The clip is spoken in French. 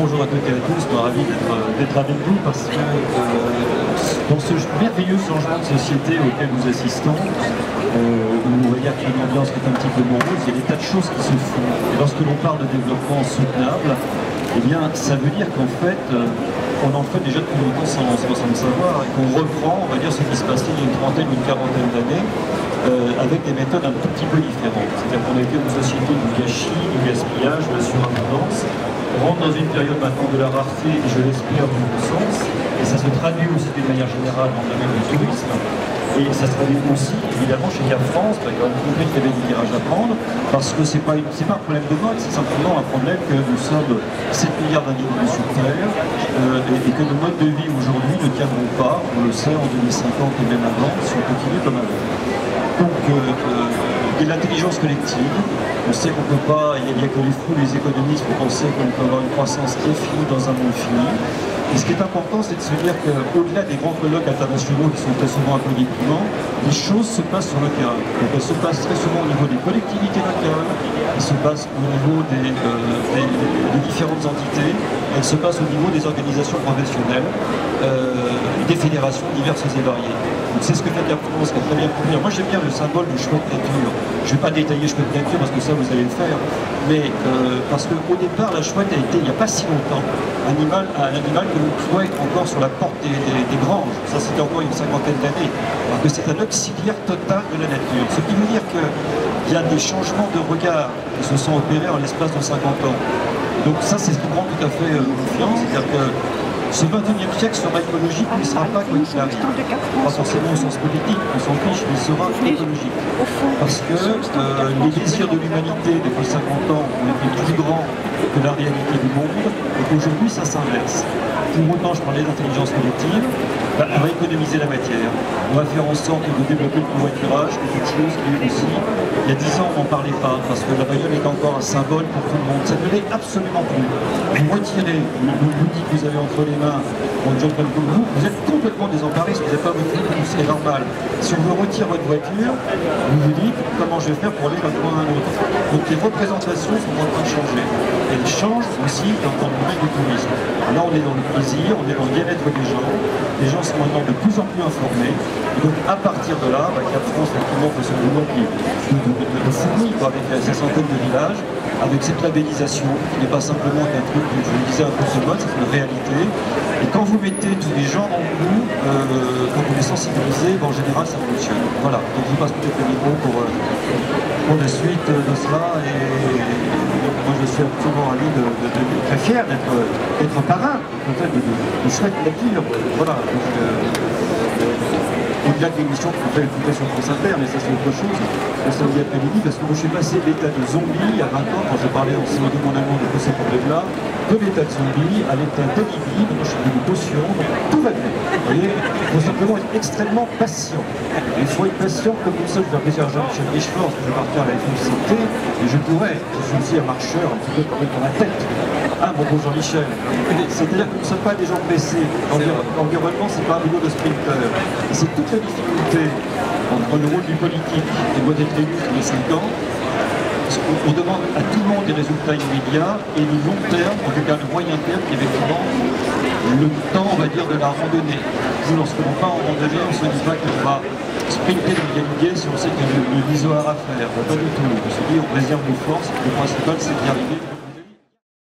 Bonjour à toutes et à tous, ravi d'être avec vous parce que dans ce merveilleux changement de société auquel nous assistons, où on va dire qu'il y a une ambiance qui est un petit peu morose, il y a des tas de choses qui se font. Et lorsque l'on parle de développement soutenable, eh bien, ça veut dire qu'en fait, on en fait déjà depuis longtemps sans le savoir, et qu'on reprend, on va dire, ce qui se passait il y a une trentaine ou une quarantaine d'années, avec des méthodes un tout petit peu différentes. C'est-à-dire qu'on a été une société du gâchis, du gaspillage, de la surabondance. On rentre dans une période maintenant de la rareté, et je l'espère du bon sens, et ça se traduit aussi d'une manière générale dans le domaine du tourisme. Et ça se traduit aussi, évidemment, chez Air France, il y a compris qu'il y avait des virages à prendre, parce que c'est pas un problème de mode, c'est simplement un problème que nous sommes 7 milliards d'individus sur Terre, et que nos modes de vie aujourd'hui ne tiendront pas, on le sait, en 2050 et même avant, si on continue comme avant. Donc, il y a l'intelligence collective. On sait qu'on ne peut pas, il n'y a que les fous, les économistes pour penser qu'on peut avoir une croissance infinie dans un monde fini. Et ce qui est important, c'est de se dire qu'au-delà des grands colloques internationaux qui sont très souvent un peu déprimants, les choses se passent sur le terrain. Donc elles se passent très souvent au niveau des collectivités locales, elles se passent au niveau des différentes entités, elles se passent au niveau des organisations professionnelles, des fédérations diverses et variées. C'est ce que fait Air France, qui a très bien compris. Moi j'aime bien le symbole du chouette nature. Je ne vais pas détailler chouette nature parce que ça vous allez le faire, mais parce qu'au départ la chouette a été, il n'y a pas si longtemps, un animal que l'on trouvait encore sur la porte des granges. Ça c'était encore une cinquantaine d'années. Alors que c'est un auxiliaire total de la nature. Ce qui veut dire qu'il y a des changements de regard qui se sont opérés en l'espace de 50 ans. Donc ça c'est ce qui me rend tout à fait confiance. C'est-à-dire que ce 21e siècle sera écologique, mais il ne sera pas quoi qu'il arrive. Pas forcément au sens politique, on s'en fiche, mais il sera écologique. Parce que les désirs de l'humanité depuis 50 ans ont été plus grands que la réalité du monde, et qu'aujourd'hui ça s'inverse. Pour autant, je parlais d'intelligence collective, on va économiser la matière. On va faire en sorte de développer le covoiturage, quelque chose qui est aussi, il y a 10 ans, on n'en parlait pas, parce que la bagnole est encore un symbole pour tout le monde. Ça ne l'est absolument plus. Vous retirez l'outil que vous avez entre les mains, pour une jeune femme comme vous êtes complètement désemparé, si vous n'avez pas votre vie, c'est normal. Si on vous retire votre voiture, vous vous dites comment je vais faire pour aller d'un point à un autre. Donc les représentations sont en train de changer. Elles changent aussi dans le domaine du tourisme. Là, on est dans le plaisir, on est dans le bien-être des gens. Les gens sont maintenant de plus en plus informés. Et donc, à partir de là, Air France, effectivement, fait ce mouvement de fourmi avec ces centaines de villages, avec cette labellisation, qui n'est pas simplement qu'un truc, je le disais un peu ce mode, c'est une réalité. Et quand vous mettez tous les gens en vous, quand vous les sensibilisez, en général, ça fonctionne. Voilà. Donc, je vous passe peut-être le micro pour la suite de cela. Et moi, je suis absolument ravi, très fier d'être parrain, peut-être de chouette nature. Voilà. Au-delà de l'émission qu'on fait écouter sur France Inter, mais ça c'est autre chose, le samedi après-midi, parce que moi je suis passé de l'état de zombie il y a 20 ans, quand je parlais en de mon allemand de ces problèmes-là, de l'état de zombie à l'état d'alibi, donc je suis devenu potion, donc tout va bien. Vous voyez, il faut simplement être extrêmement patient. Il faut être patient, comme ça je vais appeler Jean-Michel Richefort, parce que je vais partir à la FMCT, et je pourrais, je suis aussi un marcheur, un petit peu dans la tête. Ah bon, Jean-Michel, c'est-à-dire que nous ne sommes pas des gens blessés. L'environnement, c'est pas un boulot de sprinter. C'est toute la difficulté entre le rôle du politique et doit être élu tous les 5 ans. On demande à tout le monde des résultats immédiats et le long terme, en tout cas le moyen terme, qui est effectivement le temps, on va dire, de la randonnée. Nous, lorsque l'on part en randonnée, on ne se dit pas qu'on va sprinter le Galilée si on sait qu'il y a le l'ISOAR à faire. Pas du tout. On se dit, on réserve nos forces. Le principal, c'est d'y arriver.